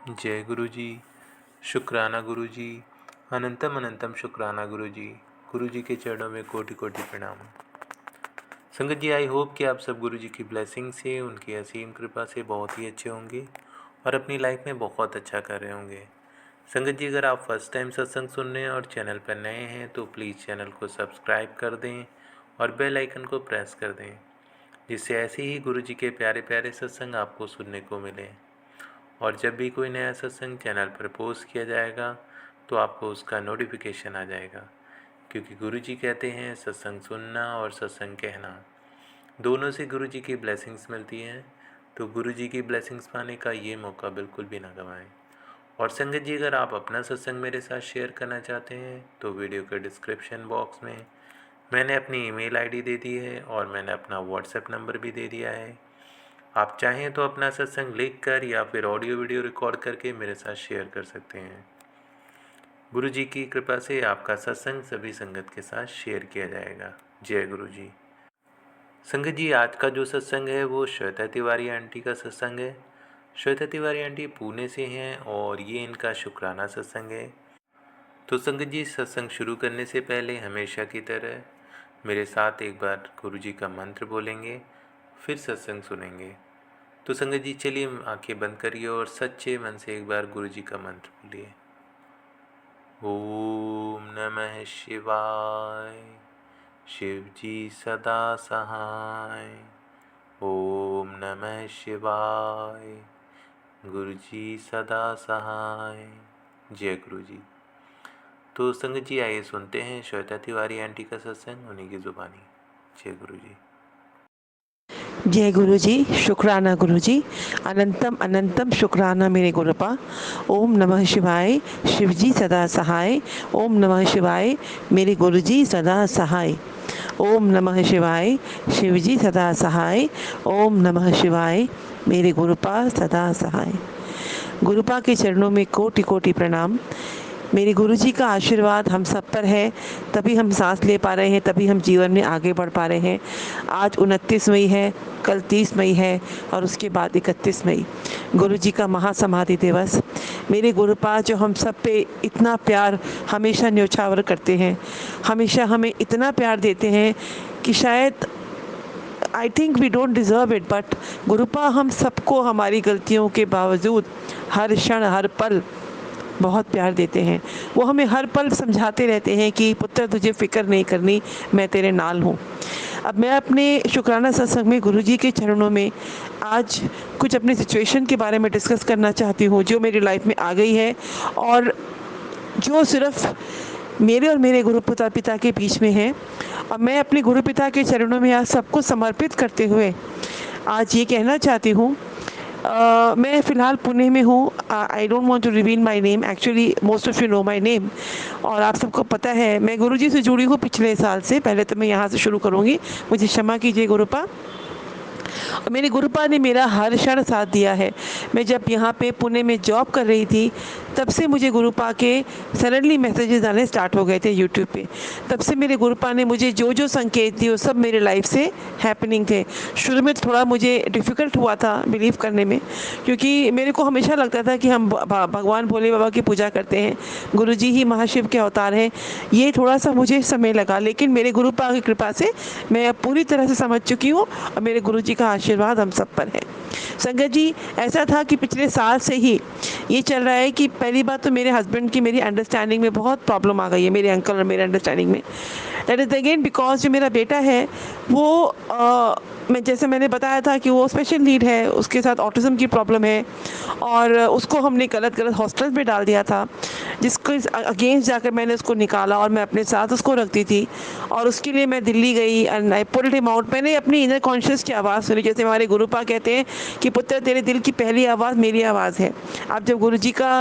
जय गुरु जी। शुक्राना गुरु जी। अनंतम अनंतम शुक्राना गुरु जी। गुरु जी के चरणों में कोटि कोटि प्रणाम। संगत जी, आई होप कि आप सब गुरु जी की ब्लेसिंग से, उनकी असीम कृपा से बहुत ही अच्छे होंगे और अपनी लाइफ में बहुत अच्छा कर रहे होंगे। संगत जी, अगर आप फर्स्ट टाइम सत्संग सुन रहे हैं और चैनल पर नए हैं तो प्लीज़ चैनल को सब्सक्राइब कर दें और बेल आइकन को प्रेस कर दें, जिससे ऐसे ही गुरु जी के प्यारे प्यारे सत्संग आपको सुनने को मिले। और जब भी कोई नया सत्संग चैनल पर पोस्ट किया जाएगा तो आपको उसका नोटिफिकेशन आ जाएगा, क्योंकि गुरु जी कहते हैं सत्संग सुनना और सत्संग कहना दोनों से गुरु जी की ब्लेसिंग्स मिलती हैं। तो गुरु जी की ब्लेसिंग्स पाने का ये मौका बिल्कुल भी ना गंवाएं। और संगत जी, अगर आप अपना सत्संग मेरे साथ शेयर करना चाहते हैं तो वीडियो के डिस्क्रिप्शन बॉक्स में मैंने अपनी ईमेल आईडी दे दी है और मैंने अपना व्हाट्सएप नंबर भी दे दिया है। आप चाहें तो अपना सत्संग लिख कर या फिर ऑडियो वीडियो रिकॉर्ड करके मेरे साथ शेयर कर सकते हैं। गुरु जी की कृपा से आपका सत्संग सभी संगत के साथ शेयर किया जाएगा। जय गुरु जी। संगत जी, आज का जो सत्संग है वो श्वेता तिवारी आंटी का सत्संग है। श्वेता तिवारी आंटी पुणे से हैं और ये इनका शुक्राना सत्संग है। तो संगत जी, सत्संग शुरू करने से पहले हमेशा की तरह मेरे साथ एक बार गुरु जी का मंत्र बोलेंगे, फिर सत्संग सुनेंगे। तो संगत जी, चलिए आंखें बंद करिए और सच्चे मन से एक बार गुरु जी का मंत्र बोलिए। ओम नमः शिवाय। शिव जी सदा सहाय। ओम नमः शिवाय। गुरु जी सदा सहाय। जय गुरु जी। तो संगत जी, आइए सुनते हैं श्वेता तिवारी आंटी का सत्संग उन्हीं की जुबानी। जय गुरु जी। जय गुरु जी। शुक्राना गुरु जी। अनंतम अनंतम शुक्राना मेरे गुरुपा। ओम नमः शिवाय। शिव जी सदा सहाय। ओम नमः शिवाय। मेरे गुरु जी सदा सहाय। ओम नमः शिवाय। शिव जी सदा सहाय। ओम नमः शिवाय। मेरे गुरुपा सदा सहाय। गुरुपा के चरणों में कोटि कोटि प्रणाम। मेरे गुरु जी का आशीर्वाद हम सब पर है, तभी हम सांस ले पा रहे हैं, तभी हम जीवन में आगे बढ़ पा रहे हैं। आज 29 मई है, कल 30 मई है और उसके बाद 31 मई गुरु जी का महासमाधि दिवस। मेरे गुरुपाद जो हम सब पे इतना प्यार हमेशा न्योछावर करते हैं, हमेशा हमें इतना प्यार देते हैं कि शायद I think we don't deserve it, but गुरुपा हम सबको हमारी गलतियों के बावजूद हर क्षण हर पल बहुत प्यार देते हैं। वो हमें हर पल समझाते रहते हैं कि पुत्र तुझे फ़िक्र नहीं करनी, मैं तेरे नाल हूँ। अब मैं अपने शुक्राना सत्संग में गुरु जी के चरणों में आज कुछ अपनी सिचुएशन के बारे में डिस्कस करना चाहती हूँ, जो मेरी लाइफ में आ गई है और जो सिर्फ मेरे और मेरे गुरु पिता के बीच में है। और मैं अपने गुरु पिता के चरणों में आज सबको समर्पित करते हुए आज ये कहना चाहती हूँ। मैं फ़िलहाल पुणे में हूँ। I don't want to reveal my name, actually most of you know my name और आप सबको पता है मैं गुरुजी से जुड़ी हूँ पिछले साल से। पहले तो मैं यहाँ से शुरू करूँगी, मुझे क्षमा कीजिए गुरुपा। और मेरे गुरुपा ने मेरा हर क्षण साथ दिया है। मैं जब यहाँ पे पुणे में जॉब कर रही थी तब से मुझे गुरुपा के सडनली मैसेजेस आने स्टार्ट हो गए थे यूट्यूब पे। तब से मेरे गुरुपा ने मुझे जो जो संकेत दिए वो सब मेरे लाइफ से हैपनिंग थे। शुरू में थोड़ा मुझे डिफ़िकल्ट हुआ था बिलीव करने में, क्योंकि मेरे को हमेशा लगता था कि हम भगवान भोले बाबा की पूजा करते हैं, गुरुजी ही महाशिव के अवतार हैं। ये थोड़ा सा मुझे समय लगा, लेकिन मेरे गुरुपा की कृपा से मैं अब पूरी तरह से समझ चुकी हूँ और मेरे गुरुजी का आशीर्वाद हम सब पर है। संगत जी, ऐसा था कि पिछले साल से ही ये चल रहा है कि पहली बात तो मेरे हस्बैंड की मेरी अंडरस्टैंडिंग में बहुत प्रॉब्लम आ गई है, मेरे अंकल और मेरे अंडरस्टैंडिंग में। दैट इज़ अगेन बिकॉज जो मेरा बेटा है वो जैसे मैंने बताया था कि वो स्पेशल नीड है, उसके साथ ऑटिज़म की प्रॉब्लम है और उसको हमने गलत हॉस्टल में डाल दिया था, जिसको अगेंस्ट जाकर मैंने उसको निकाला और मैं अपने साथ उसको रखती थी। और उसके लिए मैं दिल्ली गई and I pulled him out. मैंने अपनी इनर कॉन्शियस की आवाज़ सुनी, जैसे हमारे गुरुपा कहते हैं कि पुत्र तेरे दिल की पहली आवाज़ मेरी आवाज़ है। आप जब गुरु जी का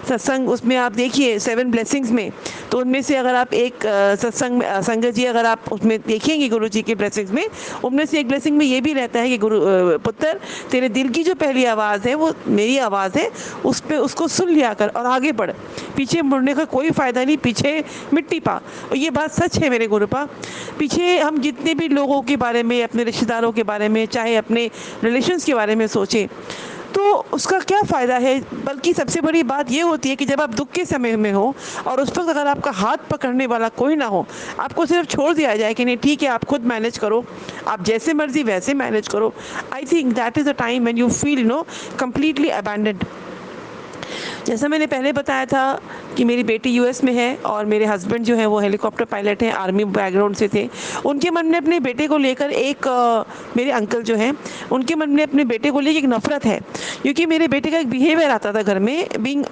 सत्संग उसमें आप देखिए 7 ब्लेसिंग्स में, तो उनमें से अगर आप एक सत्संग में संगत जी अगर आप उसमें देखेंगे गुरु जी के ब्लेसिंग्स में, उनमें से एक ब्लेसिंग में ये भी रहता है कि पुत्र तेरे दिल की जो पहली आवाज़ है वो मेरी आवाज़ है, उस पर उसको सुन लिया कर और आगे बढ़, पीछे मुड़ने का कोई फ़ायदा नहीं, पीछे मिट्टी पा। और ये बात सच है मेरे गुरुपा। पीछे हम जितने भी लोगों के बारे में, अपने रिश्तेदारों के बारे में, चाहे अपने रिलेशंस के बारे में सोचें, तो उसका क्या फ़ायदा है। बल्कि सबसे बड़ी बात ये होती है कि जब आप दुख के समय में हो और उस वक्त अगर आपका हाथ पकड़ने वाला कोई ना हो, आपको सिर्फ छोड़ दिया जाए कि नहीं ठीक है आप खुद मैनेज करो, आप जैसे मर्जी वैसे मैनेज करो, I think that is a time when you feel completely abandoned. जैसा मैंने पहले बताया था कि मेरी बेटी यूएस में है और मेरे हस्बैंड जो है वो हेलीकॉप्टर पायलट हैं, आर्मी बैकग्राउंड से थे। उनके मन में अपने बेटे को लेकर मेरे अंकल जो हैं उनके मन में अपने बेटे को लेकर एक नफ़रत है, क्योंकि मेरे बेटे का एक बिहेवियर आता था घर में, being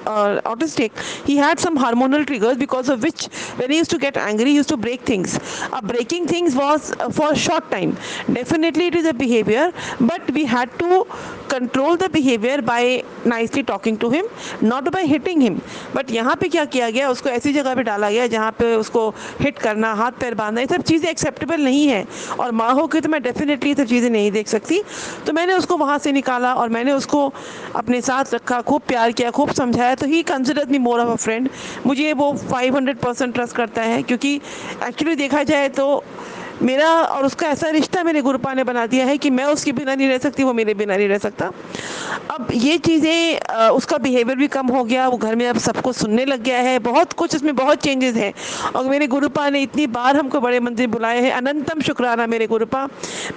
autistic he had some hormonal triggers because of which when he used to get angry he used to break things. अब breaking things was for short time, definitely it is a behaviour, but we had to control the behaviour by nicely talking to him, not by hitting him. But यहाँ पे क्या किया गया, उसको ऐसी जगह पे डाला गया जहाँ पे उसको हिट करना, हाथ पैर बांधना, ये सब चीज़ें एक्सेप्टेबल नहीं है। और माँ हो के तो मैं डेफिनेटली ये सब चीज़ें नहीं देख सकती। तो मैंने उसको वहाँ से निकाला और मैंने उसको अपने साथ रखा, खूब प्यार किया, खूब समझाया। तो ही considers me more of a friend. मुझे वो 500% ट्रस्ट करता है, क्योंकि एक्चुअली देखा जाए तो मेरा और उसका ऐसा रिश्ता मेरे गुरुपा ने बना दिया है कि मैं उसके बिना नहीं रह सकती, वो मेरे बिना नहीं रह सकता। अब ये चीज़ें उसका बिहेवियर भी कम हो गया, वो घर में अब सबको सुनने लग गया है, बहुत कुछ उसमें बहुत चेंजेस हैं। और मेरे गुरुपा ने इतनी बार हमको बड़े मंदिर बुलाए हैं, अनंतम शुक्राना मेरे गुरुपा।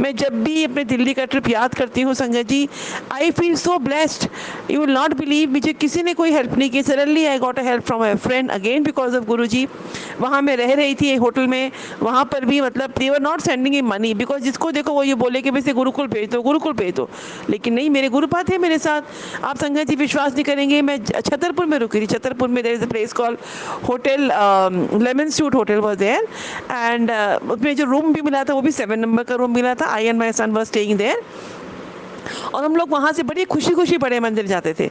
मैं जब भी अपने दिल्ली का ट्रिप याद करती हूँ Sangat ji, I feel so blessed, you will not believe, मुझे किसी ने कोई हेल्प नहीं की। Suddenly I got a help from my friend again because of Guru ji. वहाँ मैं रह रही थी एक होटल में, वहाँ पर भी मतलब they were not sending in money, because जिसको देखो वो ये बोले कि वैसे गुरुकुल भेज दो, गुरुकुल भेज दो। लेकिन नहीं, मेरे गुरुपा थे मेरे साथ। आप संगत जी विश्वास नहीं करेंगे, मैं छतरपुर में रुकी थी। छतरपुर में there is a place call hotel Lemon Tree hotel was there, and उसमें जो रूम भी मिला था वो भी 7 नंबर का रूम मिला था। I and my son was staying there. और हम लोग वहाँ से बड़ी खुशी खुशी बड़े मंदिर जाते थे।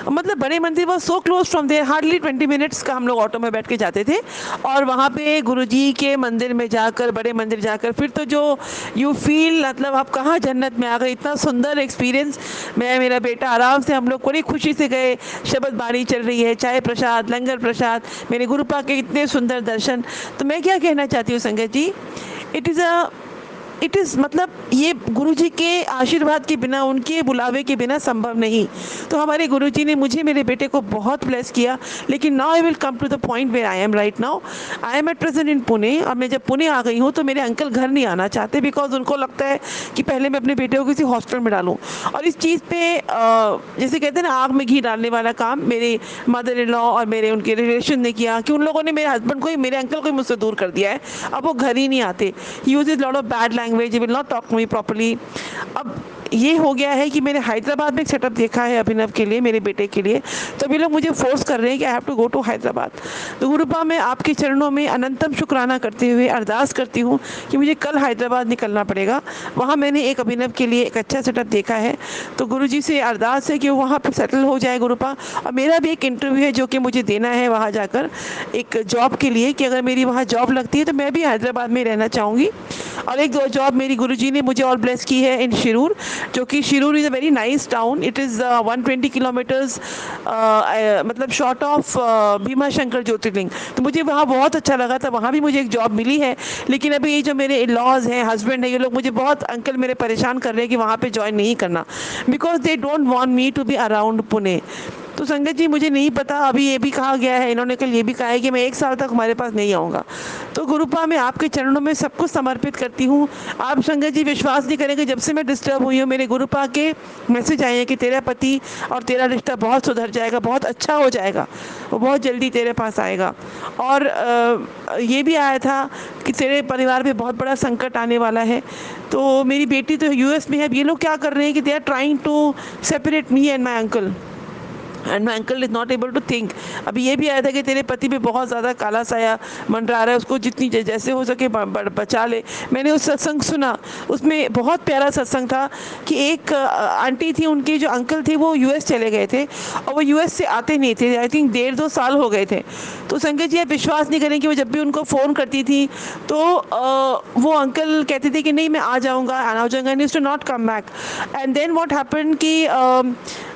मतलब बड़े मंदिर was so close from there, hardly 20 minutes का हम लोग ऑटो में बैठ के जाते थे। और वहाँ पे गुरुजी के मंदिर में जाकर, बड़े मंदिर जाकर, फिर तो जो यू फील, मतलब आप कहाँ जन्नत में आ गए, इतना सुंदर एक्सपीरियंस। मैं, मेरा बेटा आराम से, हम लोग बड़ी खुशी से गए। शबद बानी चल रही है, चाय प्रसाद, लंगर प्रसाद, मेरे गुरुपा के इतने सुंदर दर्शन। तो मैं क्या कहना चाहती हूँ संगत जी, इट इज़ मतलब ये गुरुजी के आशीर्वाद के बिना, उनके बुलावे के बिना संभव नहीं। तो हमारे गुरुजी ने मुझे, मेरे बेटे को बहुत ब्लेस किया। लेकिन now I will come to the point where I am right now. I am at present in Pune, और मैं जब पुणे आ गई हूँ तो मेरे अंकल घर नहीं आना चाहते, बिकॉज उनको लगता है कि पहले मैं अपने बेटे को किसी हॉस्टल में डालूँ। और इस चीज़ पे जैसे कहते हैं ना, आग में घी डालने वाला काम मेरे मदर इन लॉ और मेरे उनके रिलेशन ने किया, कि उन लोगों ने मेरे हस्बैंड को ही, मेरे अंकल को ही मुझसे दूर कर दिया है। अब वो घर ही नहीं आते। He uses lot of bad language, he will not talk to me properly. अब ये हो गया है कि मैंने हैदराबाद में एक सेटअप देखा है अभिनव के लिए, मेरे बेटे के लिए। तो अभी लोग मुझे फोर्स कर रहे हैं कि I have to go to Hyderabad. तो गुरुपा, मैं आपके चरणों में अनंतम शुक्राना करते हुए अरदास करती हूँ कि मुझे कल हैदराबाद निकलना पड़ेगा। वहाँ मैंने एक अभिनव के लिए एक अच्छा सेटअप देखा है। तो गुरुजी से अरदास है कि वो वहाँ पर सेटल हो जाए गुरुपा। और मेरा भी एक इंटरव्यू है जो कि मुझे देना है वहाँ जाकर, एक जॉब के लिए, कि अगर मेरी वहाँ जॉब लगती है तो मैं भी हैदराबाद में रहना चाहूँगी। और एक दो जॉब मेरी गुरुजी ने मुझे और ब्लेस की है इन शिरूर, जो कि Shirur is a very nice town. It is 120 kilometres मतलब शॉर्ट ऑफ भीमा शंकर ज्योतिर्लिंग। तो मुझे वहाँ बहुत अच्छा लगा था, वहाँ भी मुझे एक जॉब मिली है। लेकिन अभी ये जो मेरे इन-लॉज हैं, हस्बैंड है, ये लोग मुझे बहुत, अंकल मेरे परेशान कर रहे हैं कि वहाँ पे ज्वाइन नहीं करना, because they don't want me to be around Pune. तो संगत जी मुझे नहीं पता, अभी ये भी कहा गया है, इन्होंने कल ये भी कहा है कि मैं 1 साल तक हमारे पास नहीं आऊँगा। तो गुरुपा, मैं आपके चरणों में सब कुछ समर्पित करती हूँ। आप संगत जी विश्वास नहीं करेंगे, जब से मैं डिस्टर्ब हुई हूँ मेरे गुरुपा के मैसेज आए हैं कि तेरा पति और तेरा रिश्ता बहुत सुधर जाएगा, बहुत अच्छा हो जाएगा, वो बहुत जल्दी तेरे पास आएगा। और ये भी आया था कि तेरे परिवार में बहुत बड़ा संकट आने वाला है। तो मेरी बेटी तो यूएस में है, अब ये लोग क्या कर रहे हैं कि they are trying to separate me and my uncle, and my uncle is not able to think. अभी ये भी आया था कि तेरे पति पे बहुत ज़्यादा काला साया मंडरा रहा है, उसको जितनी जैसे हो सके बचा ले। मैंने उस सत्संग सुना, उसमें बहुत प्यारा सत्संग था कि एक आंटी थी, उनके जो अंकल थे वो यूएस चले गए थे, और वो यूएस से आते नहीं थे, आई थिंक 1.5-2 साल हो गए थे। तो संगत जी आप विश्वास नहीं करें कि वो जब भी उनको फ़ोन करती थी तो वो अंकल कहते थे कि नहीं मैं आ जाऊँगा, to not come back. And then what happened कि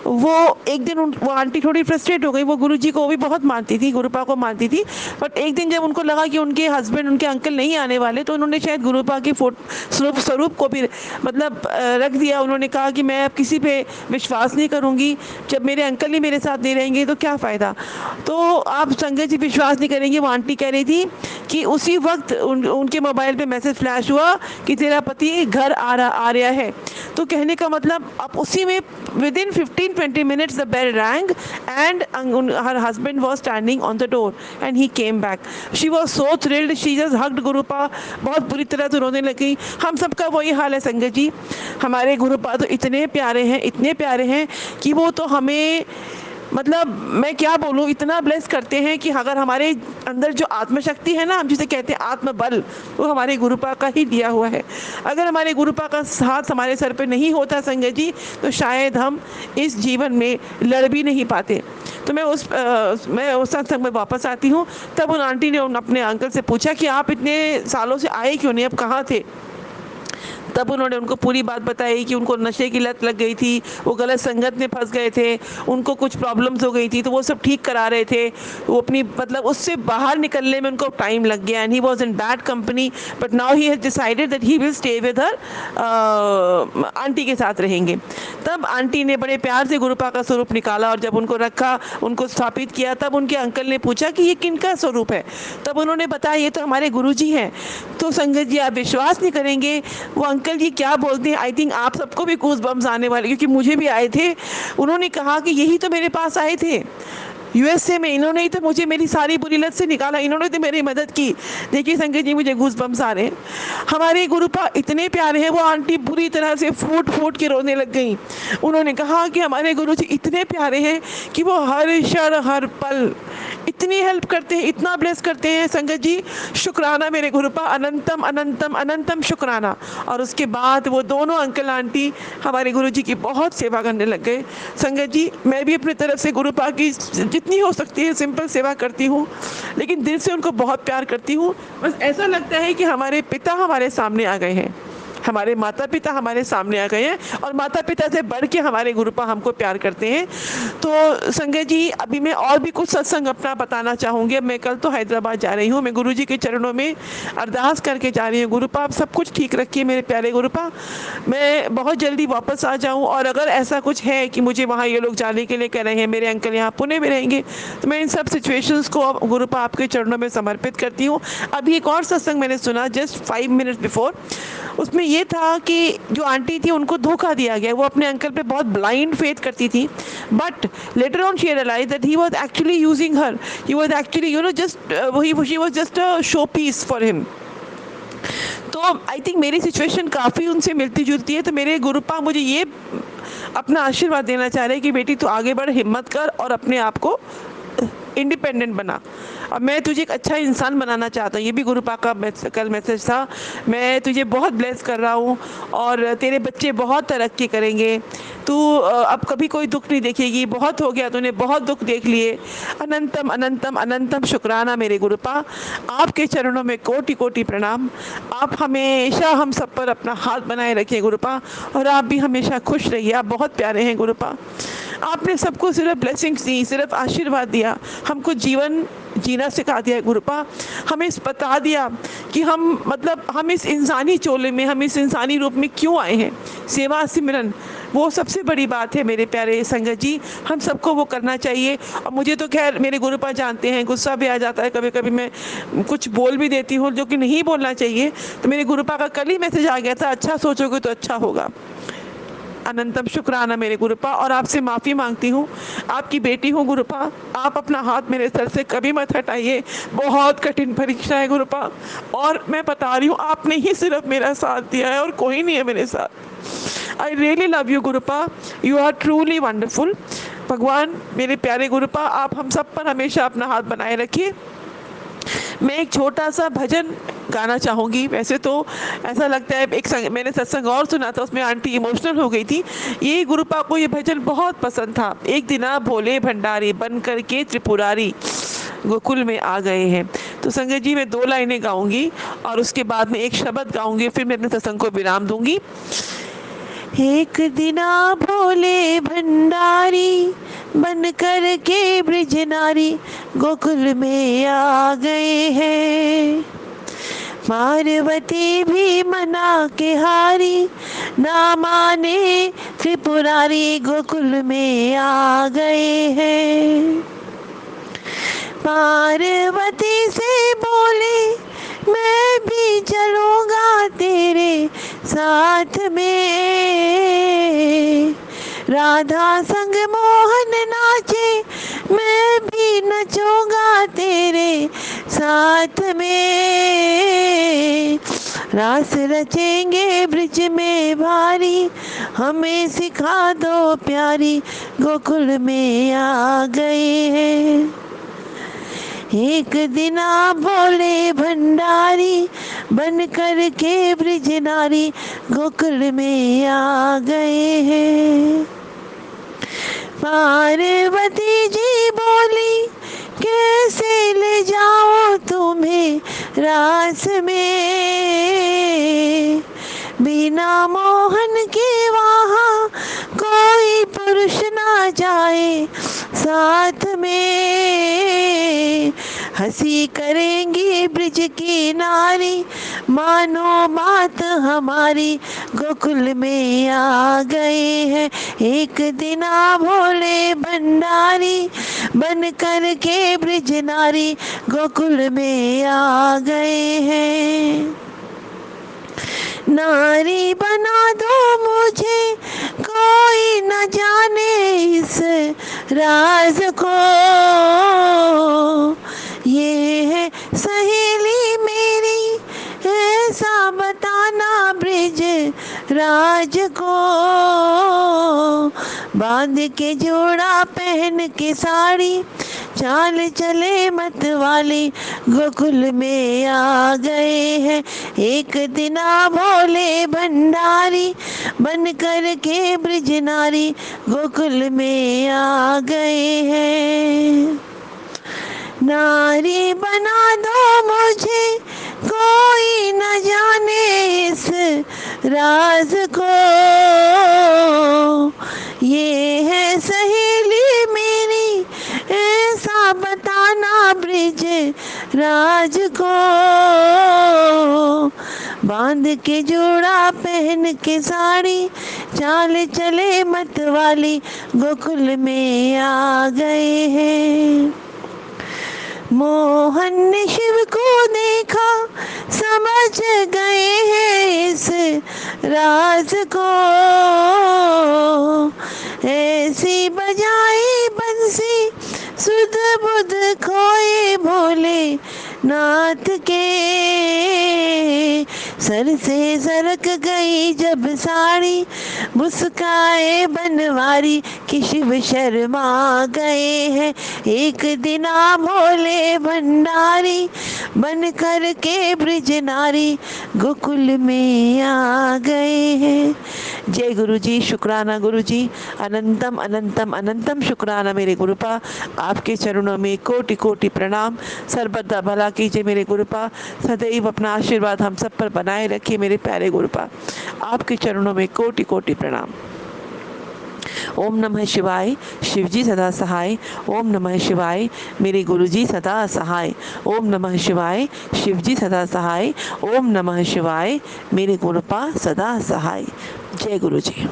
वो एक दिन वो आंटी थोड़ी फ्रस्ट्रेट हो गई। वो गुरुजी को भी बहुत मानती थी, गुरुपा को मानती थी, बट एक दिन जब उनको लगा कि उनके हस्बैंड, उनके अंकल नहीं आने वाले, तो उन्होंने शायद गुरुपा की स्वरूप को भी मतलब रख दिया। उन्होंने कहा कि मैं अब किसी पे विश्वास नहीं करूँगी, जब मेरे अंकल ही मेरे साथ नहीं रहेंगे तो क्या फ़ायदा। तो आप संगत जी विश्वास नहीं करेंगे, वो आंटी कह रही थी कि उसी वक्त उनके मोबाइल पे मैसेज फ्लैश हुआ कि तेरा पति घर आ रहा है। तो कहने का मतलब अब उसी में within 15-20 minutes the bell rang and her husband was standing on the door and he came back. She was so thrilled, she just hugged गुरुपा, बहुत बुरी तरह से रोने लगी। हम सबका वही हाल है संगत जी, हमारे गुरुपा तो इतने प्यारे हैं कि वो तो हमें मतलब मैं क्या बोलूँ, इतना ब्लेस करते हैं कि अगर हमारे अंदर जो आत्मशक्ति है ना, हम जिसे कहते हैं आत्मबल, वो हमारे गुरुपा का ही दिया हुआ है। अगर हमारे गुरुपा का हाथ हमारे सर पे नहीं होता संगत जी, तो शायद हम इस जीवन में लड़ भी नहीं पाते। तो मैं उस सत्संग में वापस आती हूँ। तब उन आंटी ने अपने अंकल से पूछा कि आप इतने सालों से आए क्यों नहीं, अब कहाँ थे। तब उन्होंने उनको पूरी बात बताई कि उनको नशे की लत लग गई थी, वो गलत संगत में फंस गए थे, उनको कुछ प्रॉब्लम्स हो गई थी, तो वो सब ठीक करा रहे थे। वो अपनी मतलब उससे बाहर निकलने में उनको टाइम लग गया, and he was in bad company, but now he has decided that he will stay with her, aunty के साथ रहेंगे। तब आंटी ने बड़े प्यार से गुरुपा का स्वरूप निकाला और जब उनको रखा, उनको स्थापित किया, तब उनके अंकल ने पूछा कि ये किनका स्वरूप है। तब उन्होंने बताया ये तो हमारे गुरुजी हैं। तो संगत जी आप विश्वास नहीं करेंगे, वो अंकल जी क्या बोलते हैं, आई थिंक आप सबको भी गूज़ बम्स आने वाले, क्योंकि मुझे भी आए थे। उन्होंने कहा कि यही तो मेरे पास आए थे यूएसए में, इन्होंने ही तो मुझे मेरी सारी बुरी लत से निकाला, इन्होंने तो मेरी मदद की। देखिए संगत जी मुझे गूज़ बम्स आ रहे हैं। हमारे गुरुपा इतने प्यारे हैं, वो आंटी बुरी तरह से फूट के रोने लग गई। उन्होंने कहा कि हमारे गुरुजी इतने प्यारे हैं कि वो हर क्षण हर पल इतनी हेल्प करते हैं, इतना ब्लेस करते हैं। संगत जी शुक्राना मेरे गुरुपा, अनंतम अनंतम अनंतम शुक्राना। और उसके बाद वो दोनों अंकल आंटी हमारे गुरुजी की बहुत सेवा करने लग गए। संगत जी मैं भी अपनी तरफ से गुरुपा की जितनी हो सकती है सिंपल सेवा करती हूँ, लेकिन दिल से उनको बहुत प्यार करती हूँ। बस ऐसा लगता है कि हमारे पिता हमारे सामने आ गए हैं, हमारे माता पिता हमारे सामने आ गए हैं, और माता पिता से बढ़ के हमारे गुरुपा हमको प्यार करते हैं। तो संगत जी अभी मैं और भी कुछ सत्संग अपना बताना चाहूँगी। अब मैं कल तो हैदराबाद जा रही हूँ, मैं गुरुजी के चरणों में अरदास करके जा रही हूँ। गुरुपा आप सब कुछ ठीक रखिए मेरे प्यारे गुरुपा, मैं बहुत जल्दी वापस आ जाऊँ। और अगर ऐसा कुछ है कि मुझे वहाँ ये लोग जाने के लिए कह रहे हैं, मेरे अंकल यहाँ पुणे में रहेंगे, तो मैं इन सब सिचुएशंस को गुरुपा आपके चरणों में समर्पित करती हूँ। अभी एक और सत्संग मैंने सुना जस्ट 5 मिनट्स बिफोर, उसमें ये था कि जो आंटी थी उनको धोखा दिया गया। वो अपने अंकल पे बहुत ब्लाइंड फेथ करती थी, but later on she realised that he was actually using her, he was actually just she was just a showpiece for him. तो आई थिंक मेरी सिचुएशन काफ़ी उनसे मिलती जुलती है। तो मेरे गुरुपा मुझे ये अपना आशीर्वाद देना चाह रहे हैं कि बेटी तू आगे बढ़, हिम्मत कर और अपने आप को इंडिपेंडेंट बना। अब मैं तुझे एक अच्छा इंसान बनाना चाहता हूँ, ये भी गुरुपा का कल मैसेज था। मैं तुझे बहुत ब्लेस कर रहा हूँ और तेरे बच्चे बहुत तरक्की करेंगे। तू अब कभी कोई दुख नहीं देखेगी, बहुत हो गया, तूने बहुत दुख देख लिए। अनंतम अनंतम अनंतम शुक्राना मेरे गुरुपा, आपके चरणों में कोटि कोटि प्रणाम। आप हमेशा हम सब पर अपना हाथ बनाए रखिए गुरुपा, और आप भी हमेशा खुश रहिए। आप बहुत प्यारे हैं गुरुपा, आपने सबको सिर्फ ब्लेसिंग्स दी, सिर्फ आशीर्वाद दिया, हमको जीवन जीना सिखा दिया गुरुपा। हमें बता दिया कि हम इस इंसानी चोले में, हम इस इंसानी रूप में क्यों आए हैं। सेवा सिमरन वो सबसे बड़ी बात है मेरे प्यारे संगत जी, हम सबको वो करना चाहिए। और मुझे तो खैर मेरे गुरुपा जानते हैं, गुस्सा भी आ जाता है कभी कभी, मैं कुछ बोल भी देती हूँ जो कि नहीं बोलना चाहिए। तो मेरे गुरुपा का कल ही मैसेज आ गया था, अच्छा सोचोगे तो अच्छा होगा। अनंतम शुक्राना मेरे गुरुपा, और आपसे माफ़ी मांगती हूँ, आपकी बेटी हूँ गुरुपा, आप अपना हाथ मेरे सर से कभी मत हटाइए। बहुत कठिन परीक्षा है गुरुपा, और मैं बता रही हूँ आपने ही सिर्फ मेरा साथ दिया है और कोई नहीं है मेरे साथ। I really love you Gurupa, you are truly wonderful. भगवान मेरे प्यारे गुरुपा आप हम सब पर हमेशा अपना हाथ बनाए रखिए। मैं एक छोटा सा भजन गाना चाहूँगी। वैसे तो ऐसा लगता है, मैंने सत्संग और सुना था, उसमें आंटी इमोशनल हो गई थी। ये गुरुपा को ये भजन बहुत पसंद था। एक दिना भोले भंडारी बन कर के त्रिपुरारी गोकुल में आ गए हैं। तो संगत जी मैं 2 लाइनें गाऊंगी और उसके बाद में एक शब्द गाऊंगी, फिर मैं अपने सत्संग को विराम दूंगी। एक दिना भोले भंडारी बन कर के ब्रिज नारी गोकुल में आ गए हैं। पार्वती भी मना के हारी, ना माने त्रिपुरारी गोकुल में आ गए हैं। पार्वती से बोले मैं भी चलूँगा तेरे साथ में। राधा संग मोहन नाचे मैं भी नचूँगा तेरे साथ में। रास रचेंगे ब्रिज में भारी, हमें सिखा दो प्यारी गोकुल में आ गए हैं। एक दिना भोले भंडारी बन कर के ब्रिज नारी गोकुल में आ गए हैं। पार्वती जी बोली कैसे ले जाओ तुम्हें रास में। बिना मोहन के वहाँ कोई पुरुष ना जाए साथ में। हंसी करेंगी ब्रिज की नारी, मानो बात हमारी गोकुल में आ गए हैं। एक दिना भोले भंडारी बन कर के ब्रिज नारी गोकुल में आ गए हैं। नारी बना दो मुझे, कोई न जाने इस राज को। ये है सहेली मेरी, ऐसा बताना ब्रिज राज को। बांध के जोड़ा पहन के साड़ी, चाल चले मत वाली गोकुल में आ गए हैं। एक दिना भोले भंडारी बन कर के ब्रिज नारी गोकुल में आ गए हैं। नारी बना दो मुझे, कोई न जाने इस राज को। ये है सहेली मेरी, ऐसा बताना ब्रिज राज को। बांध के जोड़ा पहन के साड़ी, चाल चले मत वाली गोकुल में आ गए हैं। मोहन ने शिव को देखा, समझ गए हैं इस राज को। ऐसी बजाई बंसी, सुध बुध खोए भोले नाथ के। सर से सरक गई जब साड़ी, मुस्काए बनवारी कि शिव शर्मा गए हैं। एक दिना भोले भंडारी बन कर के ब्रिज नारी गोकुल में आ गए हैं। जय गुरु जी, शुक्राना गुरु जी, अनंतम अनंतम अनंतम शुक्राना मेरे गुरुपा। आपके चरणों में कोटि कोटि प्रणाम। सर्वदा भला कीजिए मेरे गुरुपा, सदैव अपना आशीर्वाद हम सब पर बनाए रखिए मेरे प्यारे गुरुपा। आपके चरणों में कोटि कोटि प्रणाम। ओम नमः शिवाय, शिवजी सदा सहाय। ओम नमः शिवाय, मेरे गुरुजी सदा सहाय। ओम नमः शिवाय, शिवजी सदा सहाय। ओम नमः शिवाय, मेरे गुरुपा सदा सहाय। जय गुरु जी।